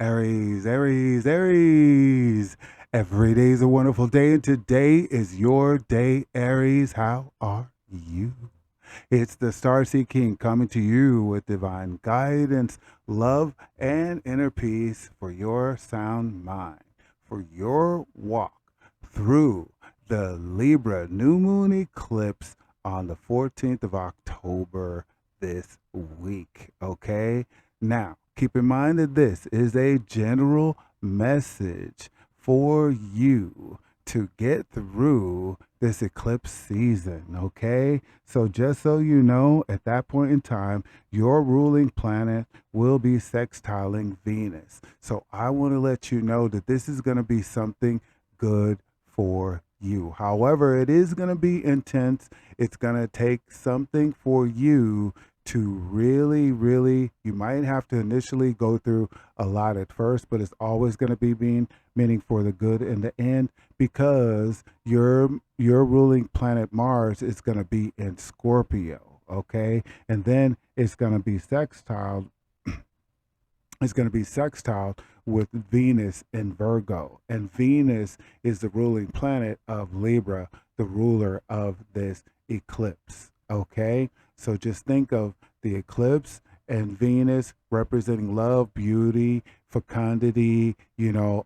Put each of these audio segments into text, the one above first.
Aries, Aries, Aries. Every day is a wonderful day, and today is your day, Aries. How are you? It's the Starseed King coming to you with divine guidance, love, and inner peace for your sound mind, for your walk through the Libra new moon eclipse on the 14th of October this week. Okay? Now, keep in mind that this is a general message for you to get through this eclipse season, okay? So just so you know, at that point in time, your ruling planet will be sextiling Venus. So I want to let you know that this is going to be something good for you. However, it is going to be intense. It's going to take something for you to really, you might have to initially go through a lot at first, but it's always going to be meaning for the good in the end, because your ruling planet Mars is going to be in Scorpio, okay? And then it's going to be sextile with Venus in Virgo. And Venus is the ruling planet of Libra, the ruler of this eclipse. Okay? So just think of the eclipse and Venus representing love, beauty, fecundity,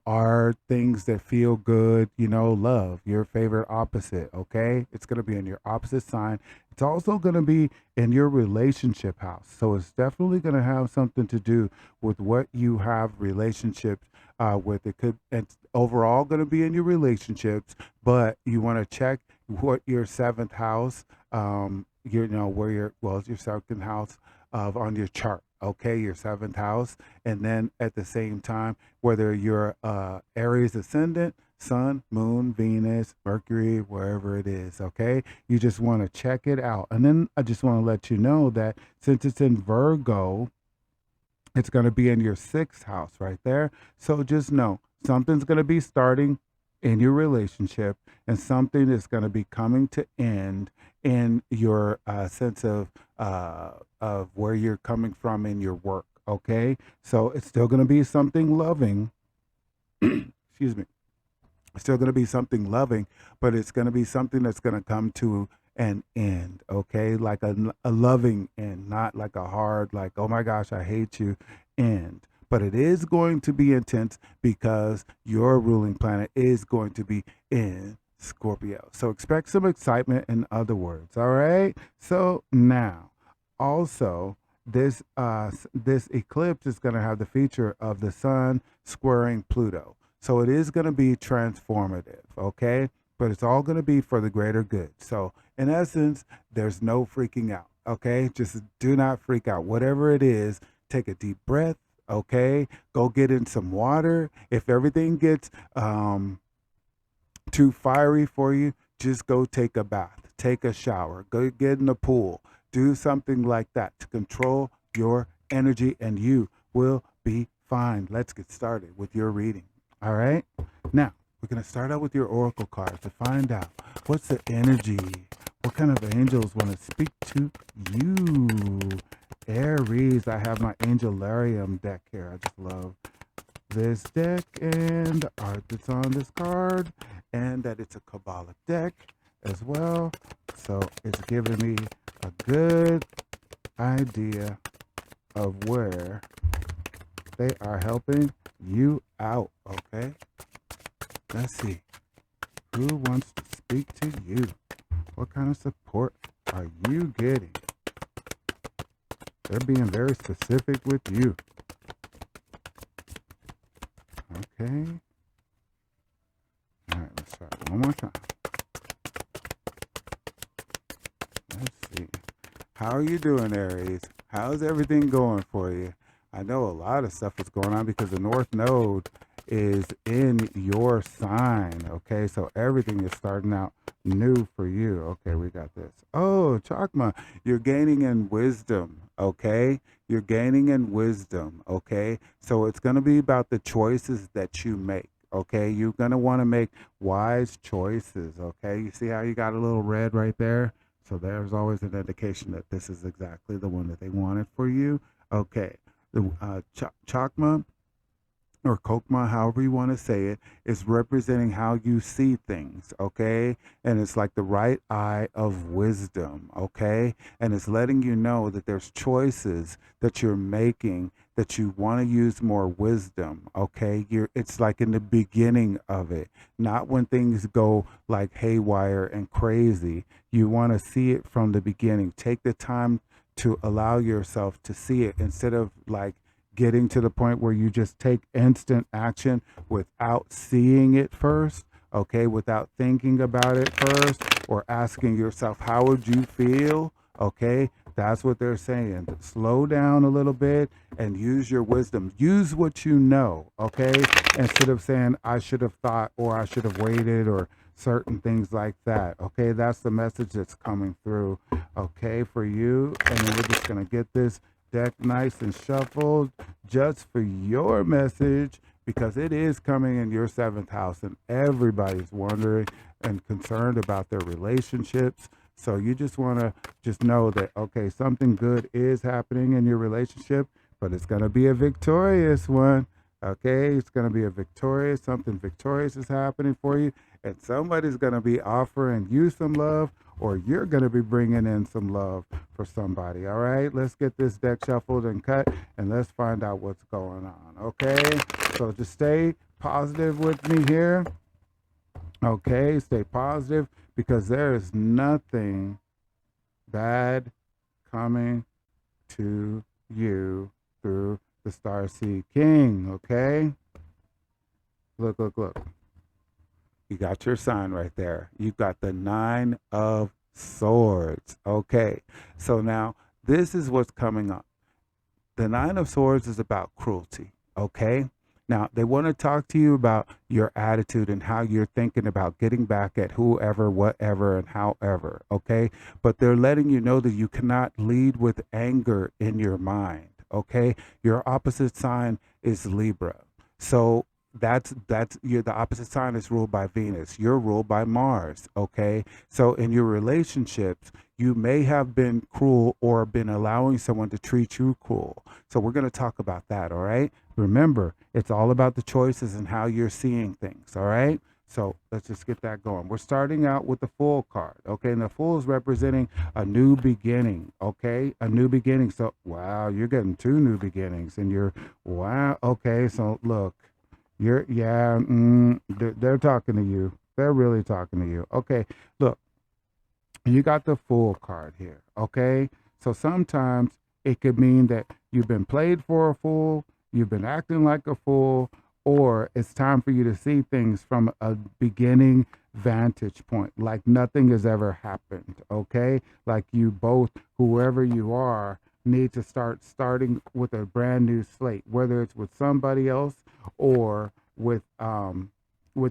art, things that feel good, love, your favorite opposite. Okay? It's going to be in your opposite sign. It's also going to be in your relationship house. So it's definitely going to have something to do with what you have relationships with. It could, it's overall going to be in your relationships, but you want to check what your seventh house, where it's your second house of on your chart. Okay, your seventh house, and then at the same time, whether you're Aries ascendant, Sun, Moon, Venus, Mercury, wherever it is. Okay, you just want to check it out, and then I just want to let you know that since it's in Virgo, it's going to be in your sixth house right there. So just know something's going to be starting in your relationship, and something is going to be coming to end in your sense of where you're coming from in your work. Okay, so it's still going to be something loving. Excuse me. It's still going to be something loving, but it's going to be something that's going to come to an end, okay? Like a loving end, not like a hard, like, oh my gosh, I hate you end. But it is going to be intense because your ruling planet is going to be in Scorpio. So expect some excitement, in other words, all right? So now, also, this eclipse is going to have the feature of the sun squaring Pluto. So it is going to be transformative, okay? But it's all going to be for the greater good. So in essence, there's no freaking out, okay? Just do not freak out. Whatever it is, take a deep breath, okay? Go get in some water. If everything gets too fiery for you, just go take a bath, take a shower, go get in the pool, do something like that to control your energy, and you will be fine. Let's get started with your reading. All right. Now, we're going to start out with your oracle card to find out what's the energy, what kind of angels want to speak to you. Aries, I have my Angelarium deck here. I just love this deck and the art that's on this card, and that it's a Kabbalah deck as well. So it's giving me a good idea of where they are helping you out. Okay, let's see who wants to speak to you. What kind of support are you getting? They're being very specific with you. Okay, all right, let's try it one more time. Let's see, how are you doing, Aries? How's everything going for you? I know a lot of stuff is going on because the North Node is in your sign. Okay, so everything is starting out new for you. Okay, we got this. Oh, Chakma, you're gaining in wisdom. Okay, you're gaining in wisdom. Okay, so it's going to be about the choices that you make. Okay, you're going to want to make wise choices. Okay, you see how you got a little red right there? So there's always an indication that this is exactly the one that they wanted for you. Okay. The Chakma, or Kokma, however you want to say it, is representing how you see things, okay? And it's like the right eye of wisdom, okay? And it's letting you know that there's choices that you're making that you want to use more wisdom, okay? It's like in the beginning of it, not when things go like haywire and crazy. You want to see it from the beginning. Take the time to allow yourself to see it instead of like getting to the point where you just take instant action without seeing it first, okay, without thinking about it first or asking yourself, how would you feel? Okay, that's what they're saying. Slow down a little bit and use your wisdom. Use what you know, okay, instead of saying, I should have thought or I should have waited or certain things like that. Okay, that's the message that's coming through, okay, for you. And then we're just going to get this deck nice and shuffled just for your message because it is coming in your seventh house and everybody's wondering and concerned about their relationships. So you just want to just know that, okay, something good is happening in your relationship, but it's going to be a victorious one. Okay, it's going to be something victorious is happening for you, and somebody's going to be offering you some love, or you're going to be bringing in some love for somebody. All right, let's get this deck shuffled and cut, and let's find out what's going on. Okay, so just stay positive with me here. Okay, stay positive because there is nothing bad coming to you through the Starseed King. Okay, look, look, look. You got your sign right there. You got the 9 of Swords. Okay, so now this is what's coming up. The 9 of Swords is about cruelty. Okay, now they want to talk to you about your attitude and how you're thinking about getting back at whoever, whatever, and however. Okay, but they're letting you know that you cannot lead with anger in your mind. Okay, your opposite sign is Libra. So that's you're the opposite sign is ruled by Venus. You're ruled by Mars. Okay, so in your relationships you may have been cruel or been allowing someone to treat you cruel. So we're going to talk about that. All right, remember it's all about the choices and how you're seeing things. All right, so let's just get that going. We're starting out with the Fool card. Okay, and the Fool is representing a new beginning. Okay, a new beginning. So wow, you're getting 2 new beginnings and you're wow. Okay, so look, they're talking to you. They're really talking to you. Okay, look, you got the Fool card here. Okay, so sometimes it could mean that you've been played for a fool, you've been acting like a fool, or it's time for you to see things from a beginning vantage point, like nothing has ever happened. Okay, like you both, whoever you are, need to starting with a brand new slate, whether it's with somebody else or with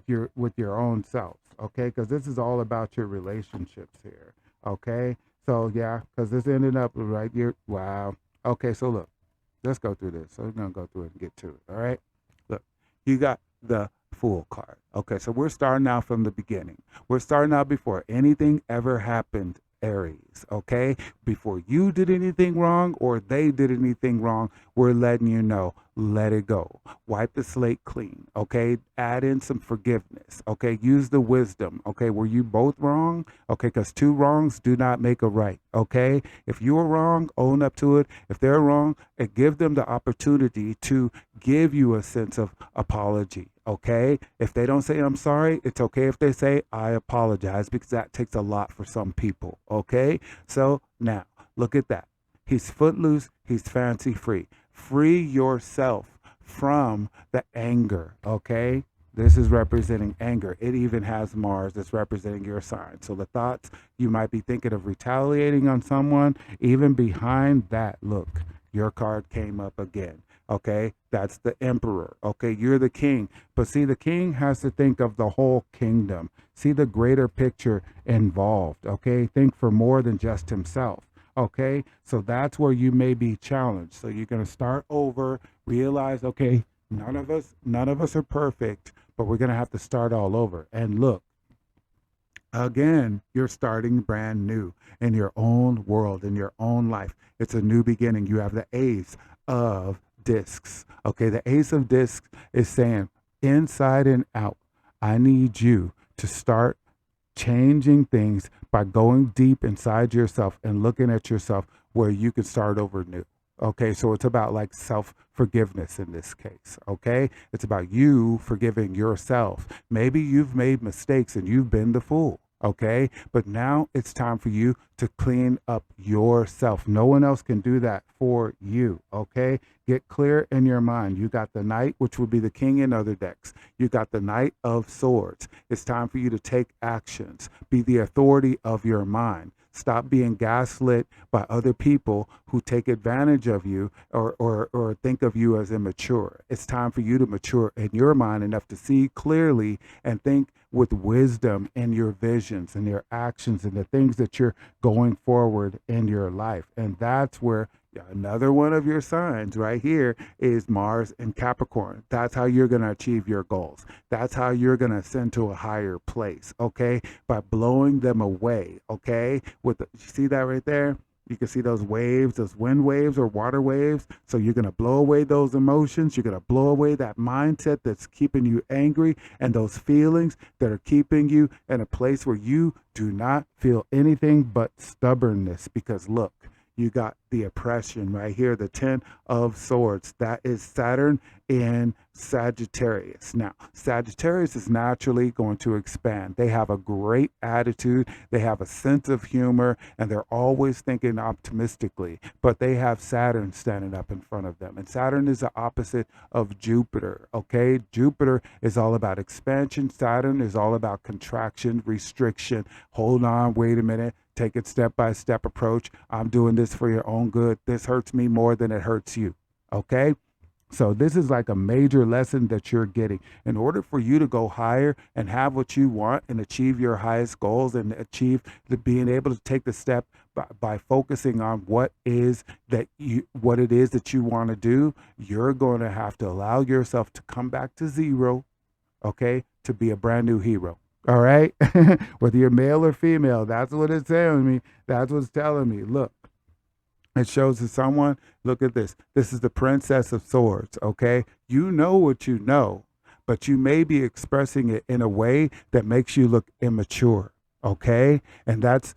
your own self. Okay, because this is all about your relationships here. Okay, so yeah, because this ended up right here. Wow. Okay, so look, let's go through this. So we're gonna go through it and get to it. All right, look, you got the Fool card. Okay, so we're starting out from the beginning. We're starting out before anything ever happened, Aries. Okay, before you did anything wrong or they did anything wrong, we're letting you know, let it go. Wipe the slate clean. Okay, add in some forgiveness. Okay, use the wisdom. Okay, were you both wrong? Okay, because 2 wrongs do not make a right. Okay, if you were wrong, own up to it. If they're wrong, give them the opportunity to give you a sense of apology. Okay, if they don't say I'm sorry, it's okay if they say I apologize, because that takes a lot for some people. Okay, so now look at that. He's footloose, he's fancy free. Free yourself from the anger. Okay, this is representing anger. It even has Mars that's representing your sign. So the thoughts you might be thinking of retaliating on someone, even behind that, look, your card came up again. Okay, that's the Emperor. Okay, you're the king. But see, the king has to think of the whole kingdom. See the greater picture involved. Okay, think for more than just himself. Okay, so that's where you may be challenged. So you're going to start over, realize, okay, none of us are perfect, but we're going to have to start all over. And look, again, you're starting brand new in your own world, in your own life. It's a new beginning. You have the Ace of discs. Okay, the Ace of Discs is saying inside and out, I need you to start changing things by going deep inside yourself and looking at yourself where you can start over new. Okay, so it's about like self forgiveness in this case. Okay, it's about you forgiving yourself. Maybe you've made mistakes and you've been the fool. Okay, but now it's time for you to clean up yourself. No one else can do that for you. Okay, get clear in your mind. You got the Knight, which will be the King in other decks. You got the Knight of Swords. It's time for you to take actions, be the authority of your mind. Stop being gaslit by other people who take advantage of you or think of you as immature. It's time for you to mature in your mind enough to see clearly and think with wisdom in your visions and your actions and the things that you're going forward in your life. And that's where another one of your signs right here is Mars and Capricorn. That's how you're going to achieve your goals. That's how you're going to ascend to a higher place, okay? By blowing them away, okay? You see that right there? You can see those waves, those wind waves or water waves. So you're going to blow away those emotions. You're going to blow away that mindset that's keeping you angry and those feelings that are keeping you in a place where you do not feel anything but stubbornness. Because look, you got the oppression right here, the 10 of Swords. That is Saturn in Sagittarius. Now, Sagittarius is naturally going to expand. They have a great attitude. They have a sense of humor, and they're always thinking optimistically. But they have Saturn standing up in front of them. And Saturn is the opposite of Jupiter, okay? Jupiter is all about expansion. Saturn is all about contraction, restriction. Hold on, wait a minute. Take it step-by-step approach. I'm doing this for your own good. This hurts me more than it hurts you. Okay? So this is like a major lesson that you're getting. In order for you to go higher and have what you want and achieve your highest goals and achieve being able to take the step by focusing on what it is that you want to do, you're going to have to allow yourself to come back to zero, okay, to be a brand new hero. All right. Whether you're male or female, that's what it's telling me. That's what's telling me. Look, it shows to someone, look at this. This is the Princess of Swords. Okay. You know what you know, but you may be expressing it in a way that makes you look immature. Okay. And that's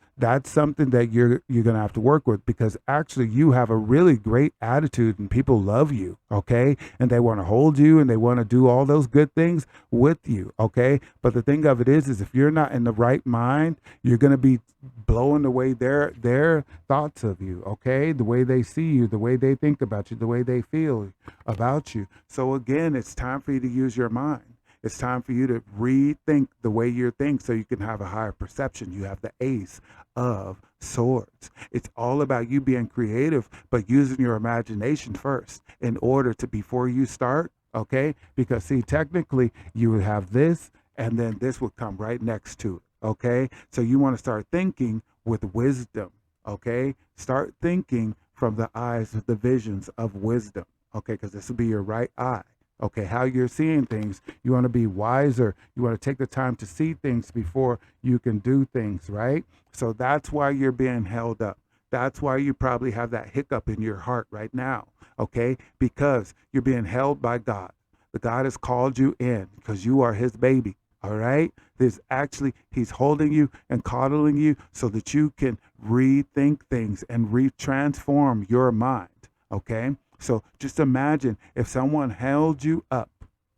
something that you're going to have to work with, because actually you have a really great attitude and people love you. Okay. And they want to hold you and they want to do all those good things with you. Okay. But the thing of it is if you're not in the right mind, you're going to be blowing away their thoughts of you. Okay. The way they see you, the way they think about you, the way they feel about you. So again, it's time for you to use your mind. It's time for you to rethink the way you think so you can have a higher perception. You have the Ace of Swords. It's all about you being creative, but using your imagination first in order to, before you start, okay? Because see, technically you would have this and then this would come right next to it, okay? So you want to start thinking with wisdom, okay? Start thinking from the eyes of the visions of wisdom, okay? Because this will be your right eye. Okay, how you're seeing things. You want to be wiser. You want to take the time to see things before you can do things, right? So that's why you're being held up. That's why you probably have that hiccup in your heart right now, okay? Because you're being held by God. The God has called you in because you are his baby, all right? He's holding you and coddling you so that you can rethink things and transform your mind, okay? So just imagine if someone held you up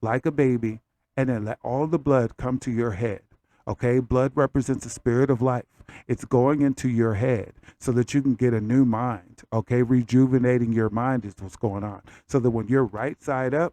like a baby and then let all the blood come to your head. Okay, blood represents the spirit of life. It's going into your head so that you can get a new mind. Okay, rejuvenating your mind is what's going on. So that when you're right side up,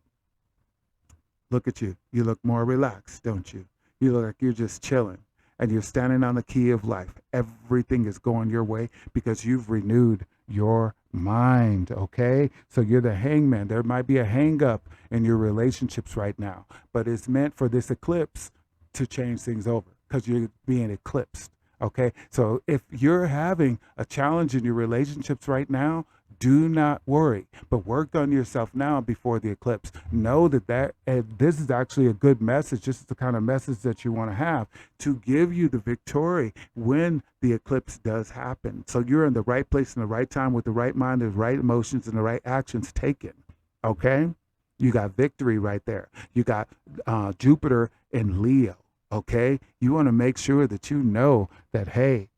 look at you. You look more relaxed, don't you? You look like you're just chilling and you're standing on the key of life. Everything is going your way because you've renewed your mind, okay? So you're the hangman. There might be a hang up in your relationships right now, but it's meant for this eclipse to change things over because you're being eclipsed, okay? So if you're having a challenge in your relationships right now, do not worry, but work on yourself now before the eclipse. Know that this is actually a good message. This is the kind of message that you want to have to give you the victory when the eclipse does happen. So you're in the right place in the right time with the right mind, the right emotions, and the right actions taken. Okay, you got victory right there. You got Jupiter in Leo. Okay, you want to make sure that you know that, hey,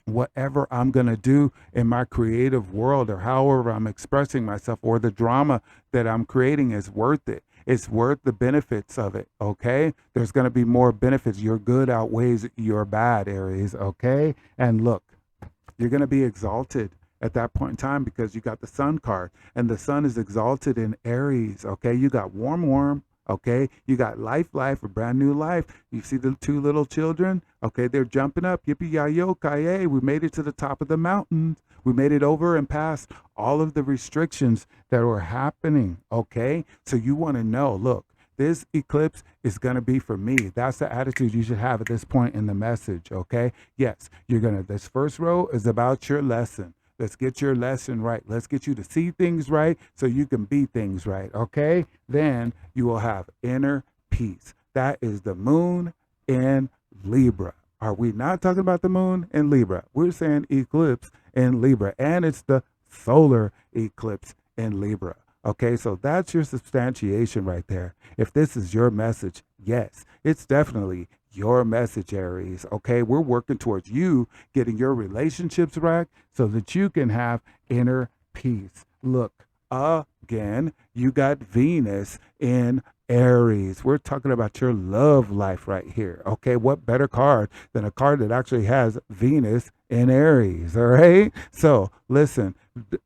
whatever I'm going to do in my creative world, or however I'm expressing myself, or the drama that I'm creating, is worth it. It's worth the benefits of it. Okay. There's going to be more benefits. Your good outweighs your bad, Aries. Okay. And look, you're going to be exalted at that point in time because you got the sun card, and the sun is exalted in Aries. Okay. You got warm. Okay. You got life, a brand new life. You see the two little children. Okay. They're jumping up. Yippee yo, kaye. We made it to the top of the mountains. We made it over and past all of the restrictions that were happening. Okay. So you want to know, look, this eclipse is going to be for me. That's the attitude you should have at this point in the message. Okay. Yes, this first row is about your lesson. Let's get your lesson right. Let's get you to see things right so you can be things right. Okay. Then you will have inner peace. That is the moon in Libra. Are we not talking about the moon in Libra? We're saying eclipse in Libra, and it's the solar eclipse in Libra. Okay, so that's your substantiation right there. If this is your message, yes, it's definitely your message, Aries. Okay, we're working towards you getting your relationships right so that you can have inner peace. Look, again, you got Venus in Aries. We're talking about your love life right here. Okay, what better card than a card that actually has Venus in Aries? All right, so listen,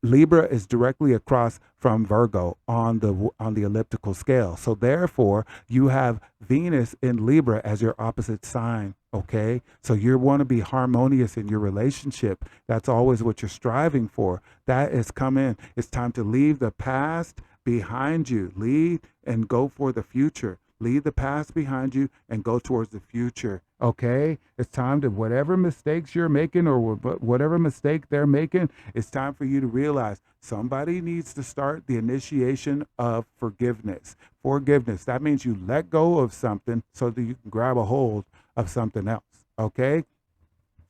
Libra is directly across from Virgo on the elliptical scale. So therefore, you have Venus in Libra as your opposite sign. Okay, so you want to be harmonious in your relationship. That's always what you're striving for. That is coming. It's time to leave the past behind you. Lead and go for the future. Leave the past behind you and go towards the future. Okay? It's time to, whatever mistakes you're making or whatever mistake they're making, it's time for you to realize somebody needs to start the initiation of forgiveness. Forgiveness. That means you let go of something so that you can grab a hold of something else. Okay?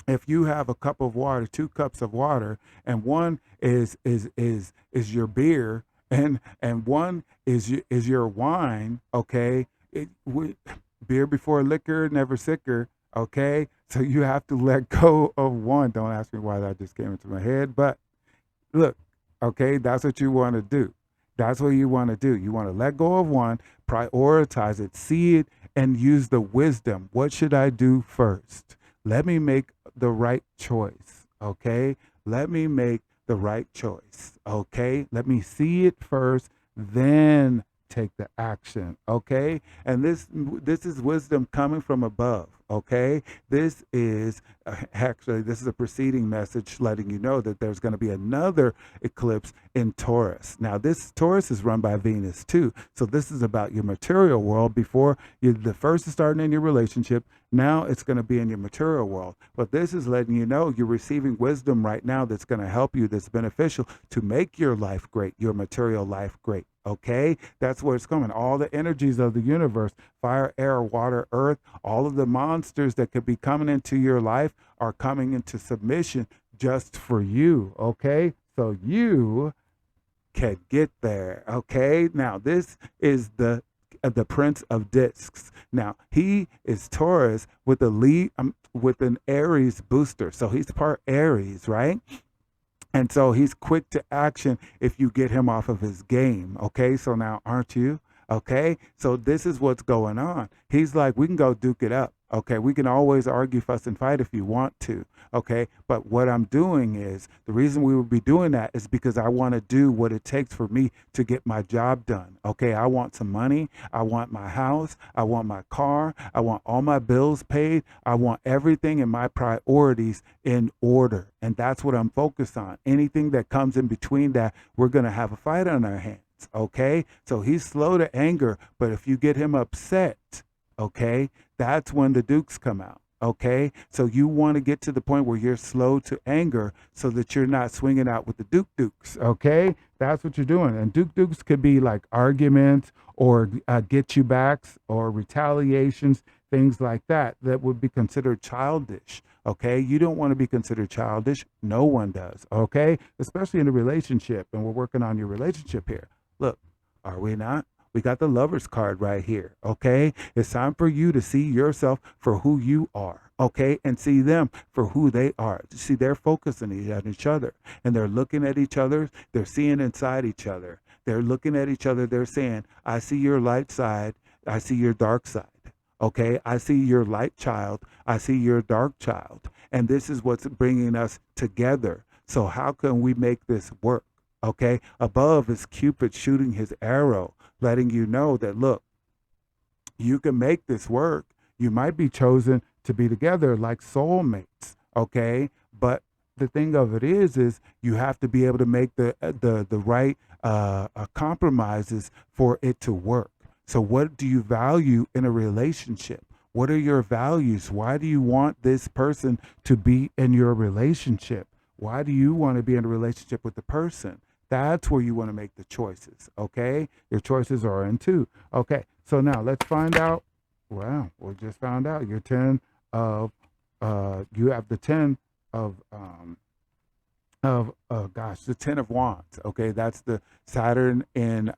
If you have a cup of water, 2 cups of water, and one is your beer, and one is your wine, okay? Beer before liquor, never sicker, okay? So you have to let go of one. Don't ask me why that just came into my head, but look, okay, that's what you want to do. That's what you want to do. You want to let go of one, prioritize it, see it, and use the wisdom. What should I do first? Let me make the right choice, okay? Let me make the right choice, okay? Let me see it first, then take the action, okay? And this is wisdom coming from above, okay? This is actually, this is a preceding message letting you know that there's going to be another eclipse in Taurus. Now, this Taurus is run by Venus too, so this is about your material world. Before the first is starting in your relationship, now it's going to be in your material world. But this is letting you know you're receiving wisdom right now that's going to help you, that's beneficial to make your life great, your material life great. Okay, that's where it's coming. All the energies of the universe, fire, air, water, earth, all of the monsters that could be coming into your life are coming into submission just for you. Okay, so you can get there. Okay, now this is the Prince of Discs. Now he is Taurus with a lead with an Aries booster, so he's part Aries, right? And so he's quick to action if you get him off of his game. Okay, so now aren't you? Okay, so this is what's going on. He's like, we can go duke it up. Okay, we can always argue, fuss, and fight if you want to. Okay, but what I'm doing is, the reason we would be doing that is because I want to do what it takes for me to get my job done. Okay, I want some money. I want my house. I want my car. I want all my bills paid. I want everything in my priorities in order. And that's what I'm focused on. Anything that comes in between that, we're going to have a fight on our hands. Okay, so he's slow to anger, but if you get him upset, okay, that's when the dukes come out. Okay, so you want to get to the point where you're slow to anger so that you're not swinging out with the dukes. Okay, that's what you're doing. And dukes could be like arguments or get you backs or retaliations, things like that, that would be considered childish. Okay, you don't want to be considered childish. No one does. Okay, especially in a relationship, and we're working on your relationship here. Look, are we not? We got the Lover's card right here, okay? It's time for you to see yourself for who you are, okay? And see them for who they are. See, they're focusing on each other, and they're looking at each other. They're seeing inside each other. They're looking at each other. They're saying, I see your light side. I see your dark side. Okay, I see your light child. I see your dark child. And this is what's bringing us together. So how can we make this work? Okay, above is Cupid shooting his arrow, letting you know that, look, you can make this work. You might be chosen to be together like soulmates. Okay, but the thing of it is you have to be able to make the right compromises for it to work. So what do you value in a relationship? What are your values? Why do you want this person to be in your relationship? Why do you want to be in a relationship with the person? That's where you want to make the choices, okay? Your choices are in two. Okay, so now let's find out. Well, we just found out your 10 of, you have the 10 of the 10 of wands. Okay, that's the Saturn in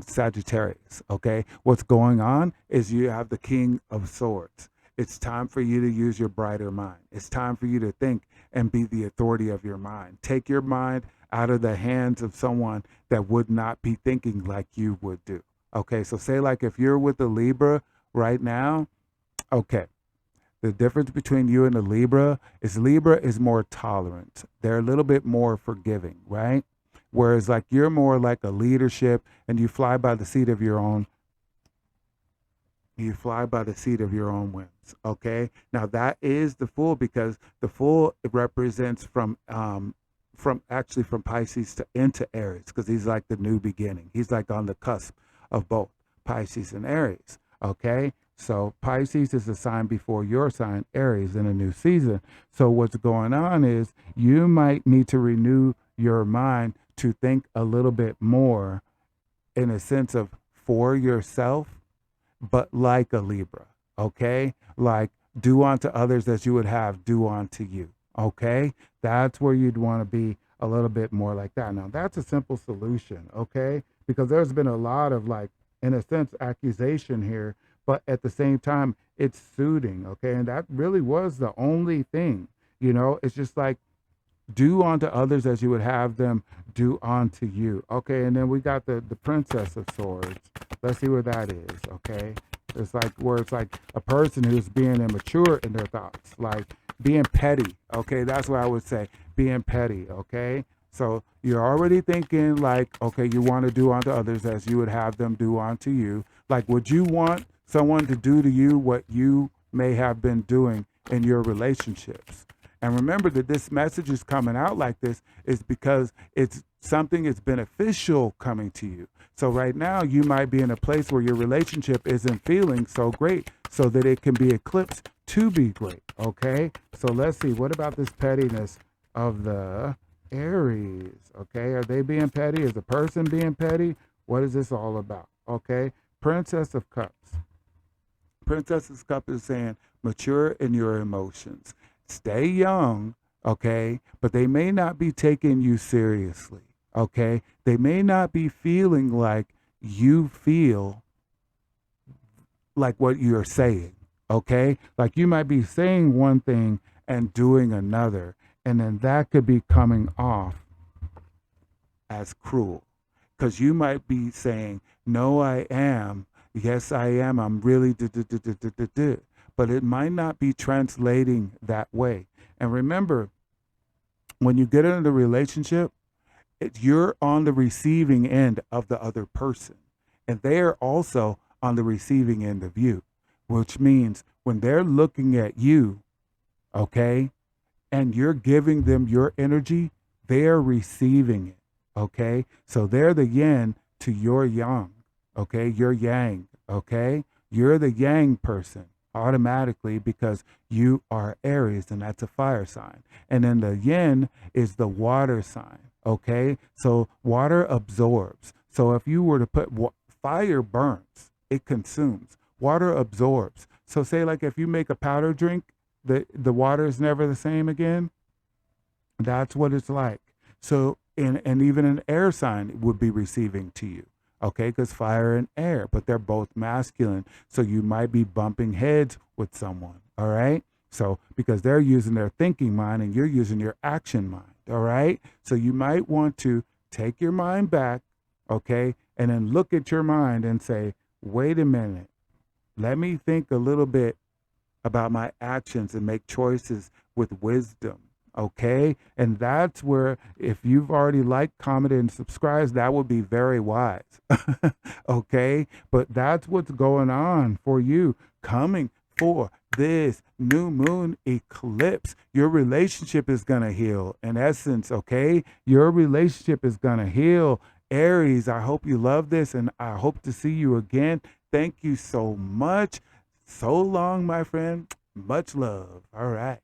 Sagittarius. Okay, what's going on is you have the King of Swords. It's time for you to use your brighter mind. It's time for you to think and be the authority of your mind. Take your mind out of the hands of someone that would not be thinking like you would do. Okay, so say like if you're with the Libra right now, okay, the difference between you and the Libra is more tolerant. They're a little bit more forgiving, right? Whereas like you're more like a leadership and you fly by the seat of your own. You fly by the seat of your own wings. Okay. Now that is the Fool, because the Fool represents from Pisces to into Aries, because he's like the new beginning. He's like on the cusp of both Pisces and Aries. Okay. So Pisces is a sign before your sign, Aries, in a new season. So what's going on is you might need to renew your mind to think a little bit more in a sense of for yourself, but like a Libra, okay? Like do unto others as you would have do unto you, okay? That's where you'd want to be a little bit more like that. Now, that's a simple solution, okay? Because there's been a lot of like, in a sense, accusation here, but at the same time, it's soothing, okay? And that really was the only thing, you know? It's just like, do unto others as you would have them do unto you. Okay, and then we got the Princess of Swords. Let's see where that is, okay? It's like where it's like a person who's being immature in their thoughts, like being petty, okay? That's what I would say, being petty, okay? So you're already thinking like, okay, you want to do unto others as you would have them do unto you. Like, would you want someone to do to you what you may have been doing in your relationships? And remember that this message is coming out like this is because it's something is beneficial coming to you. So right now you might be in a place where your relationship isn't feeling so great so that it can be eclipsed to be great. Okay. So let's see. What about this pettiness of the Aries? Okay. Are they being petty? Is the person being petty? What is this all about? Okay. Princess of Cups. Princess of Cups is saying mature in your emotions. Stay young, okay, but they may not be taking you seriously, okay? They may not be feeling like you feel like what you're saying, okay? Like you might be saying one thing and doing another, and then that could be coming off as cruel, because you might be saying, no, I am, yes, I am, I'm really but it might not be translating that way. And remember, when you get into a relationship, you're on the receiving end of the other person. And they're also on the receiving end of you, which means when they're looking at you, okay, and you're giving them your energy, they're receiving it, okay? So they're the yin to your yang, okay? Your yang, okay? You're the yang person automatically because you are Aries, and that's a fire sign. And then the yin is the water sign, okay? So water absorbs. So if you were to put fire burns, it consumes. Water absorbs. So say like if you make a powder drink, the water is never the same again. That's what it's like. So and even an air sign would be receiving to you. Okay, because fire and air, but they're both masculine. So you might be bumping heads with someone. All right. So because they're using their thinking mind and you're using your action mind. All right. So you might want to take your mind back. Okay. And then look at your mind and say, wait a minute. Let me think a little bit about my actions and make choices with wisdom. Okay. And that's where, if you've already liked, commented, and subscribed, that would be very wise. Okay. But that's what's going on for you coming for this new moon eclipse. Your relationship is going to heal. In essence, okay? Your relationship is going to heal. Aries, I hope you love this and I hope to see you again. Thank you so much. So long, my friend. Much love. All right.